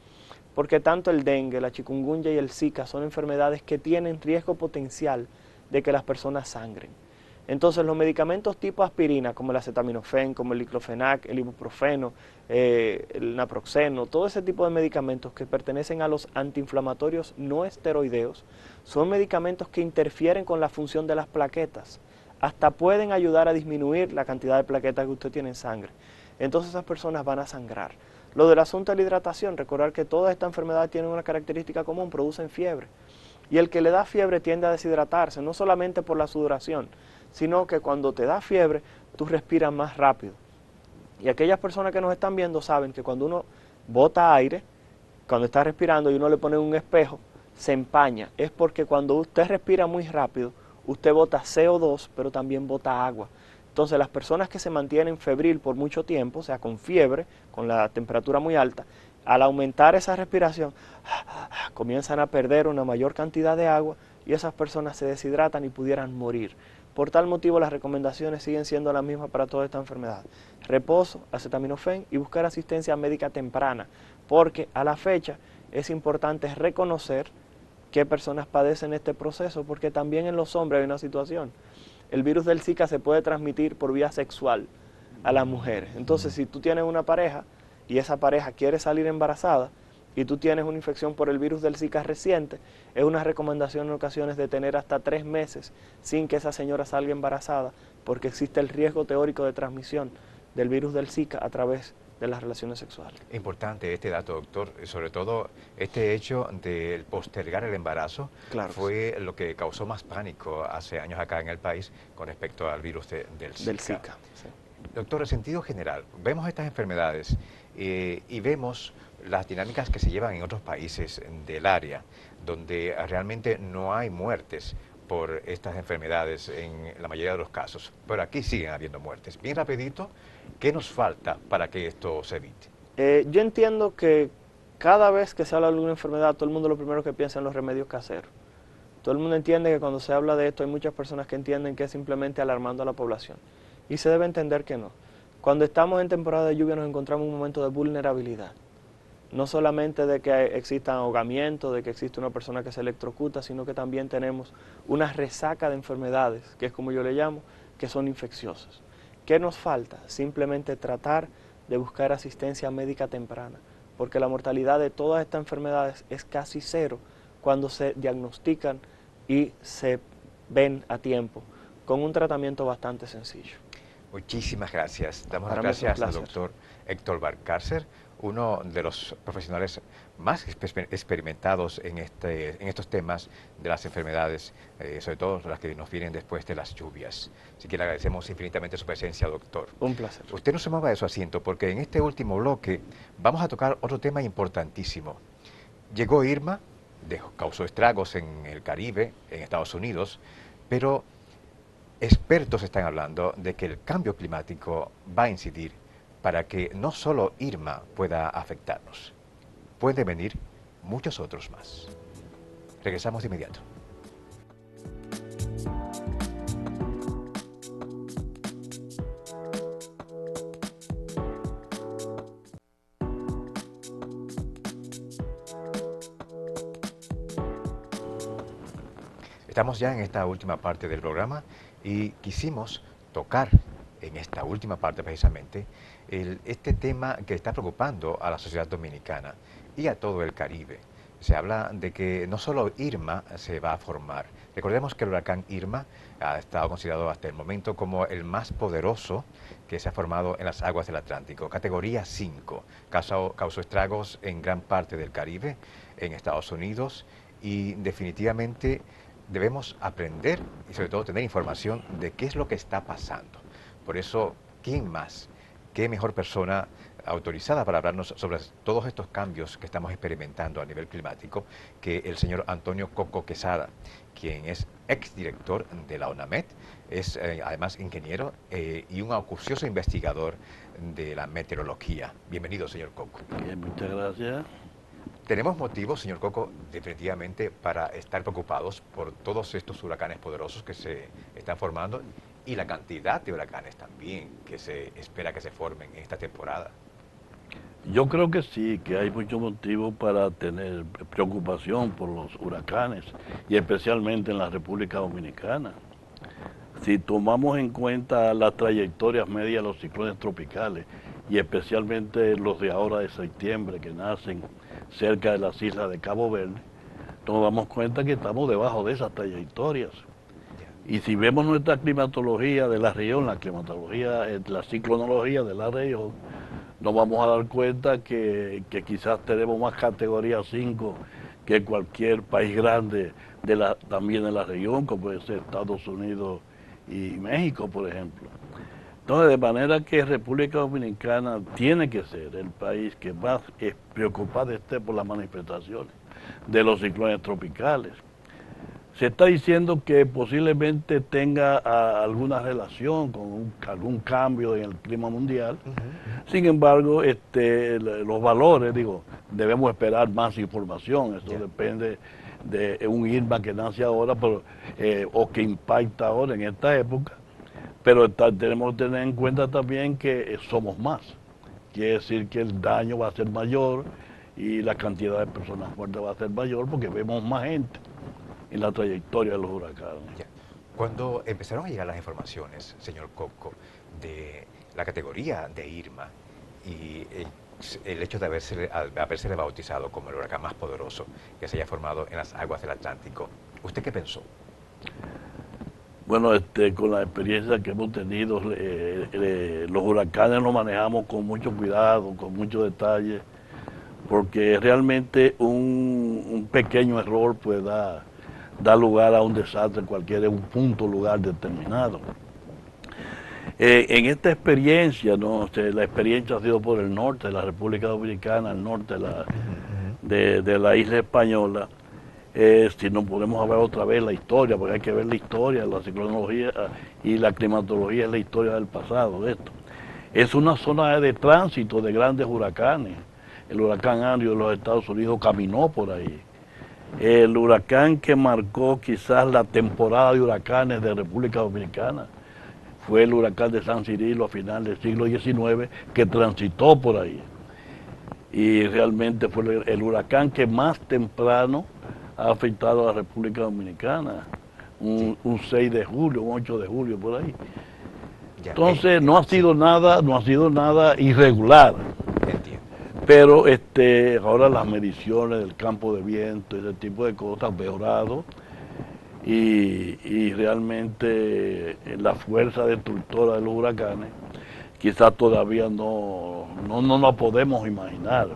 porque tanto el dengue, la chikungunya y el Zika son enfermedades que tienen riesgo potencial de que las personas sangren. Entonces los medicamentos tipo aspirina, como el acetaminofén, como el diclofenac, el ibuprofeno, el naproxeno, todo ese tipo de medicamentos que pertenecen a los antiinflamatorios no esteroideos, son medicamentos que interfieren con la función de las plaquetas, hasta pueden ayudar a disminuir la cantidad de plaquetas que usted tiene en sangre. Entonces esas personas van a sangrar. Lo del asunto de la hidratación, recordar que todas estas enfermedades tienen una característica común, producen fiebre. Y el que le da fiebre tiende a deshidratarse, no solamente por la sudoración, sino que cuando te da fiebre, tú respiras más rápido. Y aquellas personas que nos están viendo saben que cuando uno bota aire, cuando está respirando y uno le pone un espejo, se empaña. Es porque cuando usted respira muy rápido, usted bota CO2, pero también bota agua. Entonces las personas que se mantienen febril por mucho tiempo, o sea, con fiebre, con la temperatura muy alta, al aumentar esa respiración, comienzan a perder una mayor cantidad de agua y esas personas se deshidratan y pudieran morir. Por tal motivo las recomendaciones siguen siendo las mismas para toda esta enfermedad. Reposo, acetaminofén y buscar asistencia médica temprana, porque a la fecha es importante reconocer qué personas padecen este proceso, porque también en los hombres hay una situación. El virus del Zika se puede transmitir por vía sexual a las mujeres. Entonces, si tú tienes una pareja y esa pareja quiere salir embarazada y tú tienes una infección por el virus del Zika reciente, es una recomendación en ocasiones de tener hasta 3 meses sin que esa señora salga embarazada, porque existe el riesgo teórico de transmisión del virus del Zika a través de las relaciones sexuales. Importante este dato, doctor, sobre todo este hecho de postergar el embarazo, claro, fue lo que causó más pánico hace años acá en el país con respecto al virus del Zika. Sí. Doctor, en sentido general, vemos estas enfermedades y vemos las dinámicas que se llevan en otros países del área, donde realmente no hay muertes por estas enfermedades en la mayoría de los casos, pero aquí siguen habiendo muertes. Bien rapidito, ¿qué nos falta para que esto se evite? Yo entiendo que cada vez que se habla de alguna enfermedad, todo el mundo lo primero que piensa en los remedios caseros. Todo el mundo entiende que cuando se habla de esto hay muchas personas que entienden que es simplemente alarmando a la población. Y se debe entender que no. Cuando estamos en temporada de lluvia nos encontramos en un momento de vulnerabilidad. No solamente de que exista ahogamiento, de que existe una persona que se electrocuta, sino que también tenemos una resaca de enfermedades, que es como yo le llamo, que son infecciosas. ¿Qué nos falta? Simplemente tratar de buscar asistencia médica temprana, porque la mortalidad de todas estas enfermedades es casi cero cuando se diagnostican y se ven a tiempo, con un tratamiento bastante sencillo. Muchísimas gracias. Damos las Para mí es un gracias al placer. doctor Héctor Valcárcer, uno de los profesionales más experimentados en estos temas de las enfermedades, sobre todo las que nos vienen después de las lluvias. Así que le agradecemos infinitamente su presencia, doctor. Un placer. Usted no se mueva de su asiento, porque en este último bloque vamos a tocar otro tema importantísimo. Llegó Irma, causó estragos en el Caribe, en Estados Unidos, pero expertos están hablando de que el cambio climático va a incidir para que no solo Irma pueda afectarnos, pueden venir muchos otros más. Regresamos de inmediato. Estamos ya en esta última parte del programa y quisimos tocar en esta última parte precisamente este tema que está preocupando a la sociedad dominicana y a todo el Caribe. Se habla de que no solo Irma se va a formar. Recordemos que el huracán Irma ha estado considerado hasta el momento como el más poderoso que se ha formado en las aguas del Atlántico. Categoría 5. Causó estragos en gran parte del Caribe, en Estados Unidos, y definitivamente debemos aprender y sobre todo tener información de qué es lo que está pasando. Por eso, ¿quién más? ¿Qué mejor persona autorizada para hablarnos sobre todos estos cambios que estamos experimentando a nivel climático que el señor Antonio Coco Quesada, quien es exdirector de la UNAMED, es además ingeniero y un acucioso investigador de la meteorología? Bienvenido, señor Coco. Bien, muchas gracias. Tenemos motivos, señor Coco, definitivamente para estar preocupados por todos estos huracanes poderosos que se están formando y la cantidad de huracanes también que se espera que se formen en esta temporada. Yo creo que sí, que hay mucho motivo para tener preocupación por los huracanes y especialmente en la República Dominicana. Si tomamos en cuenta las trayectorias medias de los ciclones tropicales y especialmente los de ahora de septiembre que nacen cerca de las islas de Cabo Verde, nos damos cuenta que estamos debajo de esas trayectorias. Y si vemos nuestra climatología de la región, la ciclonología de la región, nos vamos a dar cuenta que quizás tenemos más categoría 5 que cualquier país grande también de la región, como puede ser Estados Unidos y México, por ejemplo. Entonces, de manera que República Dominicana tiene que ser el país que más preocupado esté por las manifestaciones de los ciclones tropicales. Se está diciendo que posiblemente tenga alguna relación con algún cambio en el clima mundial. Sin embargo, los valores, debemos esperar más información. Eso depende de un Irma que nace ahora o que impacta ahora en esta época. Pero tenemos que tener en cuenta también que somos más. Quiere decir que el daño va a ser mayor y la cantidad de personas muertas va a ser mayor porque vemos más gente en la trayectoria de los huracanes. Ya. Cuando empezaron a llegar las informaciones, señor Cocco, de la categoría de Irma y el hecho de haberse bautizado como el huracán más poderoso que se haya formado en las aguas del Atlántico, ¿usted qué pensó? Bueno, con la experiencia que hemos tenido, los huracanes los manejamos con mucho cuidado, con mucho detalle, porque realmente un pequeño error puede dar lugar a un desastre en un lugar determinado. En esta experiencia, ¿no? La experiencia ha sido por el norte de la República Dominicana, al norte de la isla española. Si nos podemos ver otra vez la historia, porque hay que ver la historia, la ciclonología y la climatología es la historia del pasado de esto. Es una zona de tránsito de grandes huracanes. El huracán Andrew de los Estados Unidos caminó por ahí. El huracán que marcó quizás la temporada de huracanes de República Dominicana fue el huracán de San Cirilo a final del siglo XIX, que transitó por ahí. Y realmente fue el huracán que más temprano ha afectado a la República Dominicana, un 6 de julio, un 8 de julio, por ahí. Entonces no ha sido nada irregular. Pero ahora las mediciones del campo de viento y ese tipo de cosas han mejorado y realmente la fuerza destructora de los huracanes quizás todavía no la podemos imaginar,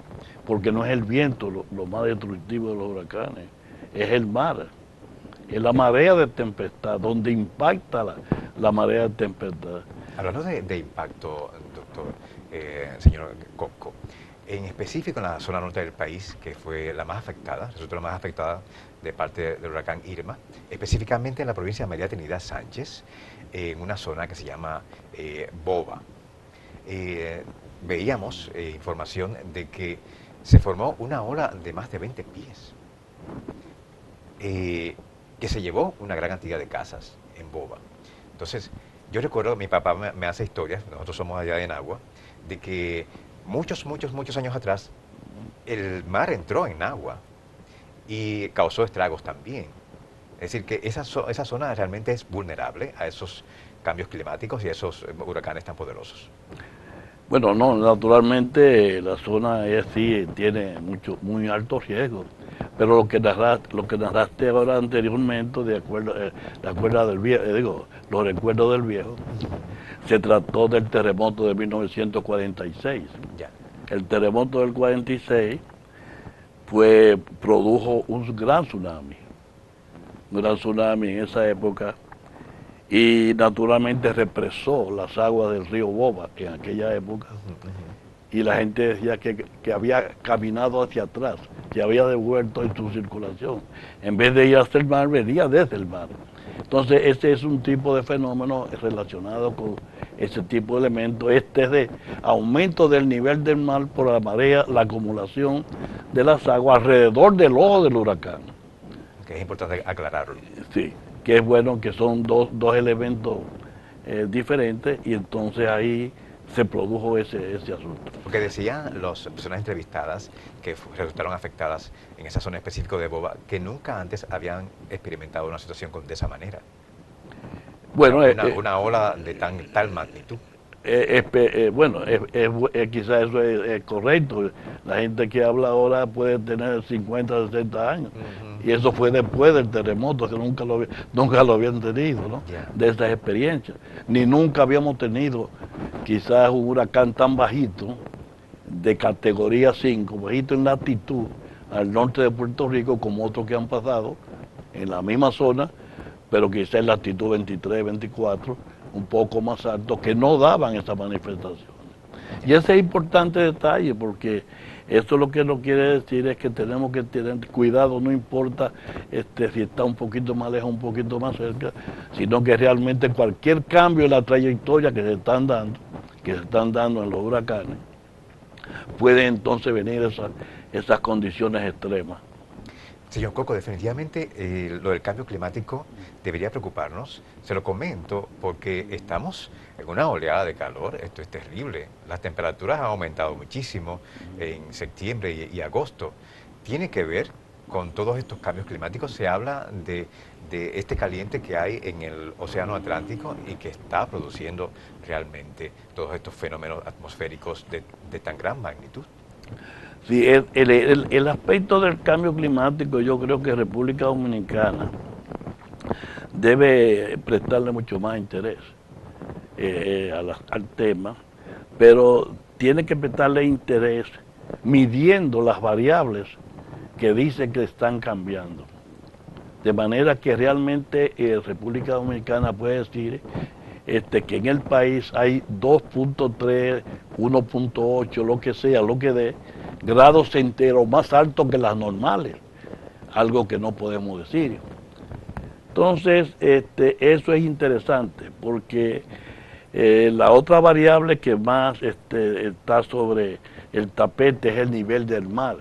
porque no es el viento lo más destructivo de los huracanes, es el mar, es la marea de tempestad, donde impacta la marea de tempestad. Hablando de impacto, doctor, señor Cocco, en específico en la zona norte del país, que fue la más afectada, resultó la más afectada de parte del huracán Irma, específicamente en la provincia de María Trinidad Sánchez, en una zona que se llama Boba. Veíamos información de que se formó una ola de más de 20 pies, que se llevó una gran cantidad de casas en Boba. Entonces, yo recuerdo, mi papá me hace historias, nosotros somos allá de Nagua, de que muchos años atrás el mar entró en Nagua y causó estragos también. Es decir, que esa zona realmente es vulnerable a esos cambios climáticos y a esos huracanes tan poderosos. Bueno, no, naturalmente la zona sí tiene muy alto riesgo, pero lo que narraste ahora anteriormente, los recuerdos del viejo, se trató del terremoto de 1946. Ya. El terremoto del 46 produjo un gran tsunami en esa época, y naturalmente represó las aguas del río Boba en aquella época, y la gente decía que había caminado hacia atrás, que había devuelto en su circulación. En vez de ir hacia el mar, venía desde el mar. Entonces, este es un tipo de fenómeno relacionado con ese tipo de elementos. Es de aumento del nivel del mar por la marea, la acumulación de las aguas alrededor del ojo del huracán. Que es importante aclararlo. Sí, que es bueno que son dos elementos diferentes, y entonces ahí se produjo ese asunto. Porque decían las personas entrevistadas que resultaron afectadas en esa zona específica de Boba, que nunca antes habían experimentado una situación de esa manera. Bueno, una ola de tal magnitud. Quizás eso es correcto. La gente que habla ahora puede tener 50, 60 años. Y eso fue después del terremoto, que nunca lo habían tenido, ¿no? De estas experiencias. Ni nunca habíamos tenido quizás un huracán tan bajito, de categoría 5, bajito en latitud, al norte de Puerto Rico, como otros que han pasado en la misma zona, pero quizás en latitud 23, 24, un poco más alto, que no daban esas manifestaciones. Y ese es importante detalle, porque esto lo que nos quiere decir es que tenemos que tener cuidado, no importa si está un poquito más lejos, un poquito más cerca, sino que realmente cualquier cambio en la trayectoria que se están dando en los huracanes, puede entonces venir esas condiciones extremas. Señor Coco, definitivamente lo del cambio climático debería preocuparnos. Se lo comento porque estamos en una oleada de calor, esto es terrible. Las temperaturas han aumentado muchísimo en septiembre y agosto. Tiene que ver con todos estos cambios climáticos. Se habla de este caliente que hay en el Océano Atlántico y que está produciendo realmente todos estos fenómenos atmosféricos de tan gran magnitud. Sí, el aspecto del cambio climático, yo creo que República Dominicana debe prestarle mucho más interés al tema, pero tiene que prestarle interés midiendo las variables que dicen que están cambiando. De manera que realmente República Dominicana puede decir que en el país hay 2.3, 1.8, lo que sea, lo que dé, grados centígrados más altos que las normales, algo que no podemos decir. Entonces, eso es interesante, porque la otra variable que más está sobre el tapete es el nivel del mar.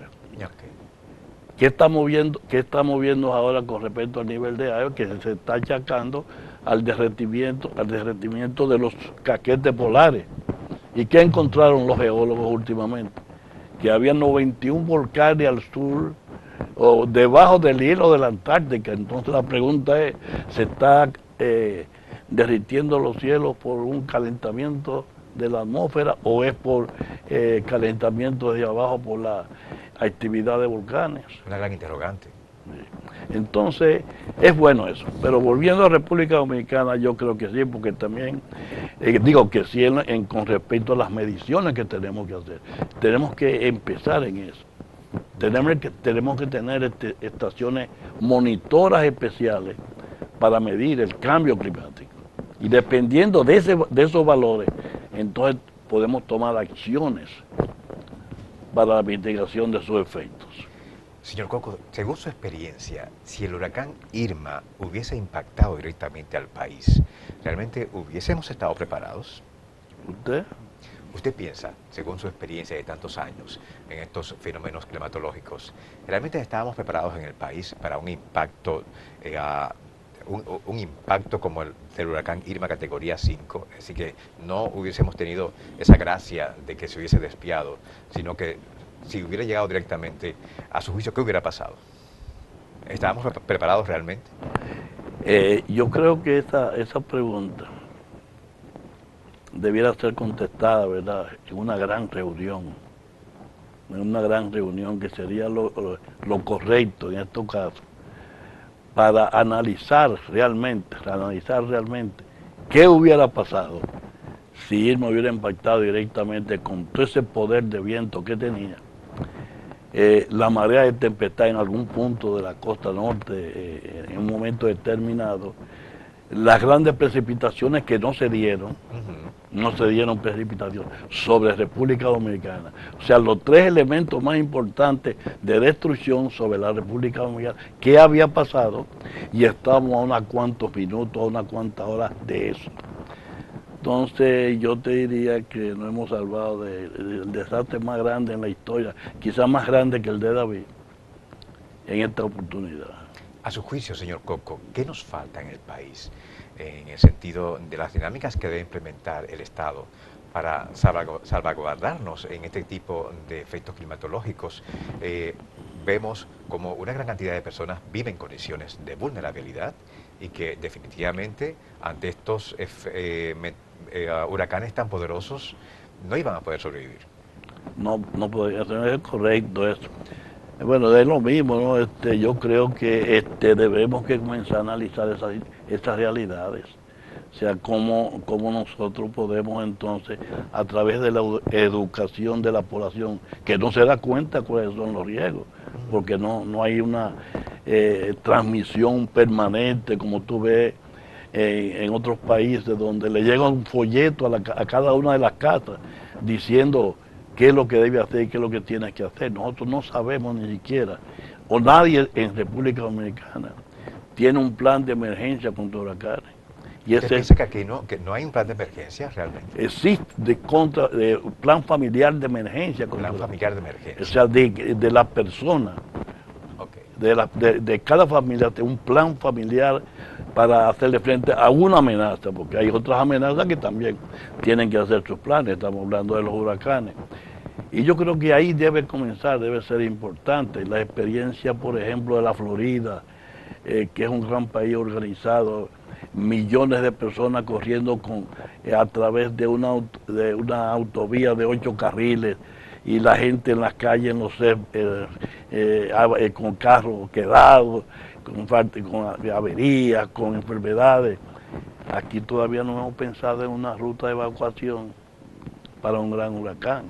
¿Qué estamos viendo ahora con respecto al nivel de agua? Que se está achacando al derretimiento de los casquetes polares. ¿Y qué encontraron los geólogos últimamente? Que había 91 volcanes al sur o debajo del hielo de la Antártica. Entonces la pregunta es, ¿se está derritiendo los cielos por un calentamiento de la atmósfera o es por calentamiento desde abajo por la actividad de volcanes? Una gran interrogante. Entonces, es bueno eso. Pero volviendo a República Dominicana, yo creo que sí, porque también, digo que sí con respecto a las mediciones que tenemos que hacer. Tenemos que empezar en eso. Tenemos que tener estaciones monitoras especiales para medir el cambio climático. Y dependiendo de esos valores, entonces podemos tomar acciones para la mitigación de sus efectos. Señor Coco, según su experiencia, si el huracán Irma hubiese impactado directamente al país, ¿realmente hubiésemos estado preparados? ¿Usted piensa, según su experiencia de tantos años en estos fenómenos climatológicos, ¿realmente estábamos preparados en el país para un impacto, un impacto como el del huracán Irma categoría 5? Así que no hubiésemos tenido esa gracia de que se hubiese desviado, sino que si hubiera llegado directamente a su juicio, ¿qué hubiera pasado? ¿Estábamos preparados realmente? Yo creo que esa pregunta debiera ser contestada, ¿verdad?, en una gran reunión. En una gran reunión que sería lo correcto en estos casos, para analizar realmente qué hubiera pasado si Irma hubiera impactado directamente con todo ese poder de viento que tenía. La marea de tempestad en algún punto de la costa norte en un momento determinado, las grandes precipitaciones que no se dieron precipitaciones sobre República Dominicana. O sea, los tres elementos más importantes de destrucción sobre la República Dominicana, ¿qué había pasado? Y estábamos a unos cuantos minutos, a unas cuantas horas de eso. Entonces yo te diría que nos hemos salvado del desastre más grande en la historia, quizás más grande que el de David, en esta oportunidad. A su juicio, señor Coco, ¿qué nos falta en el país en el sentido de las dinámicas que debe implementar el Estado para salvaguardarnos en este tipo de efectos climatológicos? Vemos como una gran cantidad de personas viven en condiciones de vulnerabilidad y que definitivamente ante estos huracanes tan poderosos no iban a poder sobrevivir. No podría ser, es correcto eso. Bueno, es lo mismo, ¿no? Yo creo que debemos que comenzar a analizar esas realidades. O sea, cómo nosotros podemos entonces, a través de la educación de la población, que no se da cuenta cuáles son los riesgos, porque no hay una transmisión permanente, como tú ves en otros países, donde le llega un folleto a cada una de las casas diciendo qué es lo que debe hacer y qué es lo que tiene que hacer. Nosotros no sabemos ni siquiera, o nadie en República Dominicana tiene un plan de emergencia contra huracanes. Y ¿usted piensa que aquí que no hay un plan de emergencia realmente? Existe plan familiar de emergencia. Plan familiar de emergencia. O sea, de la persona. Okay. de cada familia, un plan familiar para hacerle frente a una amenaza, porque hay otras amenazas que también tienen que hacer sus planes, estamos hablando de los huracanes. Y yo creo que ahí debe comenzar, debe ser importante. La experiencia, por ejemplo, de la Florida, que es un gran país organizado, millones de personas corriendo a través de una autovía de 8 carriles, y la gente en las calles, no sé, con carros quedados, con averías, con enfermedades. Aquí todavía no hemos pensado en una ruta de evacuación para un gran huracán.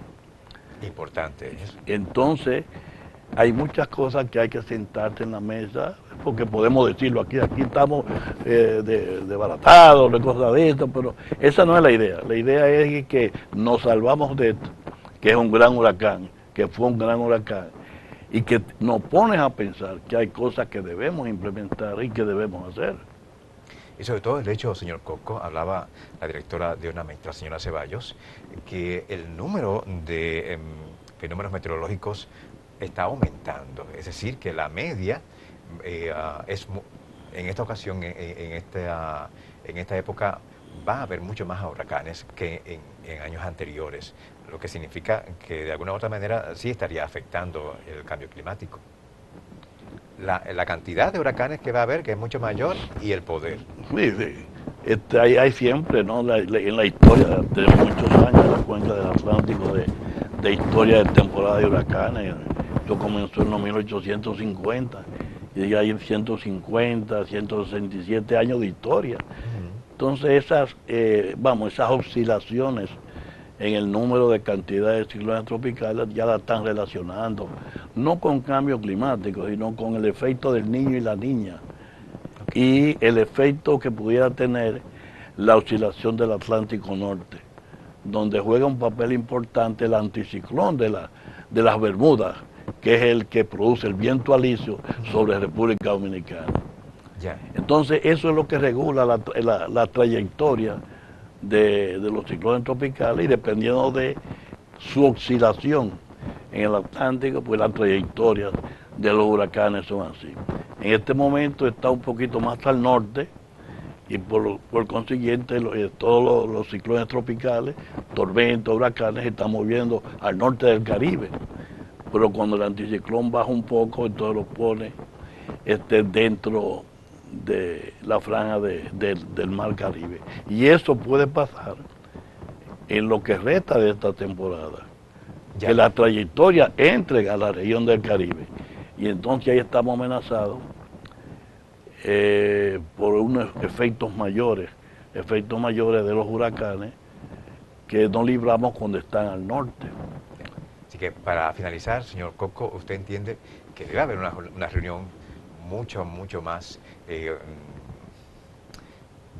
Importante eso. Entonces, hay muchas cosas que hay que sentarse en la mesa, porque podemos decirlo aquí estamos desbaratados, de cosas de esto, pero esa no es la idea. La idea es que nos salvamos de esto, que es un gran huracán, que fue un gran huracán, y que nos pones a pensar que hay cosas que debemos implementar y que debemos hacer. Y sobre todo el hecho, señor Coco, hablaba la directora de UNAMET, la señora Ceballos, que el número de fenómenos meteorológicos está aumentando. Es decir, que la media en esta ocasión, en esta época, va a haber mucho más huracanes que en años anteriores, lo que significa que de alguna u otra manera sí estaría afectando el cambio climático. La cantidad de huracanes que va a haber, que es mucho mayor, y el poder. Sí. Hay siempre, ¿no? En la historia de muchos años, la cuenca del Atlántico, de historia de temporada de huracanes. Esto comenzó en los 1850, y ya hay 150, 167 años de historia. Entonces esas oscilaciones en el número de cantidad de ciclones tropicales ya la están relacionando, no con cambio climático, sino con el efecto del niño y la niña, y el efecto que pudiera tener la oscilación del Atlántico Norte, donde juega un papel importante el anticiclón de las Bermudas, que es el que produce el viento alisio sobre República Dominicana. Entonces eso es lo que regula la trayectoria de los ciclones tropicales, y dependiendo de su oscilación en el Atlántico, pues las trayectorias de los huracanes son así. En este momento está un poquito más al norte, y por consiguiente todos los ciclones tropicales, tormentas, huracanes, están moviendo al norte del Caribe. Pero cuando el anticiclón baja un poco, entonces lo pone dentro de la franja del Mar Caribe. Y eso puede pasar en lo que resta de esta temporada, que la trayectoria entre a la región del Caribe. Y entonces ahí estamos amenazados por unos efectos mayores de los huracanes que no libramos cuando están al norte. Así que para finalizar, señor Coco, ¿usted entiende que debe haber una reunión mucho más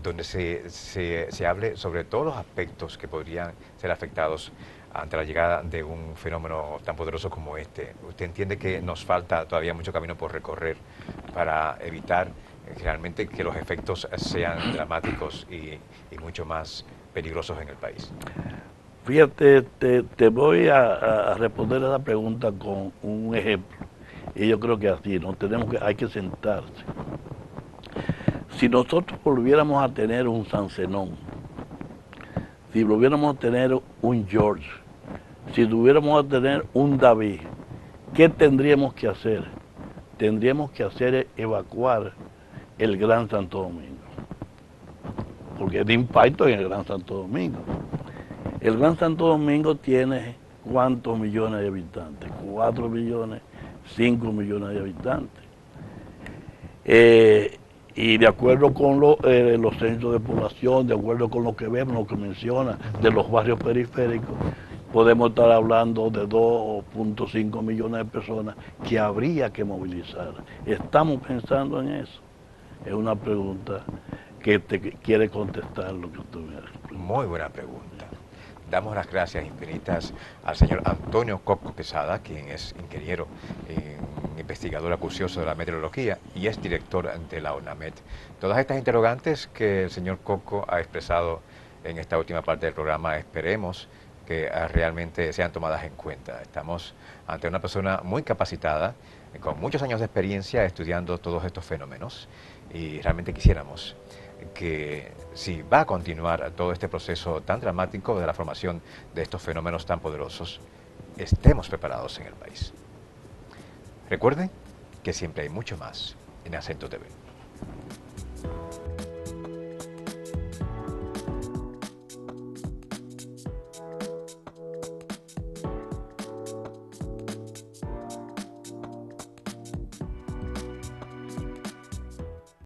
donde se hable sobre todos los aspectos que podrían ser afectados ante la llegada de un fenómeno tan poderoso como este? ¿Usted entiende que nos falta todavía mucho camino por recorrer para evitar realmente que los efectos sean dramáticos y mucho más peligrosos en el país? Fíjate, te voy a responder a la pregunta con un ejemplo. Y yo creo que así, hay que sentarse. Si nosotros volviéramos a tener un San Zenón, si volviéramos a tener un George, si tuviéramos a tener un David, ¿qué tendríamos que hacer? Tendríamos que hacer evacuar el Gran Santo Domingo, porque es de impacto en el Gran Santo Domingo. El Gran Santo Domingo tiene ¿cuántos millones de habitantes? 4 millones, 5 millones de habitantes. Y de acuerdo con los censos de población, de acuerdo con lo que vemos, lo que menciona de los barrios periféricos, podemos estar hablando de 2.5 millones de personas que habría que movilizar. ¿Estamos pensando en eso? Es una pregunta que te quiere contestar lo que tú me has respondido. Muy buena pregunta. Damos las gracias infinitas al señor Antonio Coco Quesada, quien es ingeniero, investigador acucioso de la meteorología y es director de la UNAMET. Todas estas interrogantes que el señor Coco ha expresado en esta última parte del programa, esperemos que realmente sean tomadas en cuenta. Estamos ante una persona muy capacitada, con muchos años de experiencia estudiando todos estos fenómenos, y realmente quisiéramos que si va a continuar todo este proceso tan dramático de la formación de estos fenómenos tan poderosos, estemos preparados en el país. Recuerden que siempre hay mucho más en Acento TV.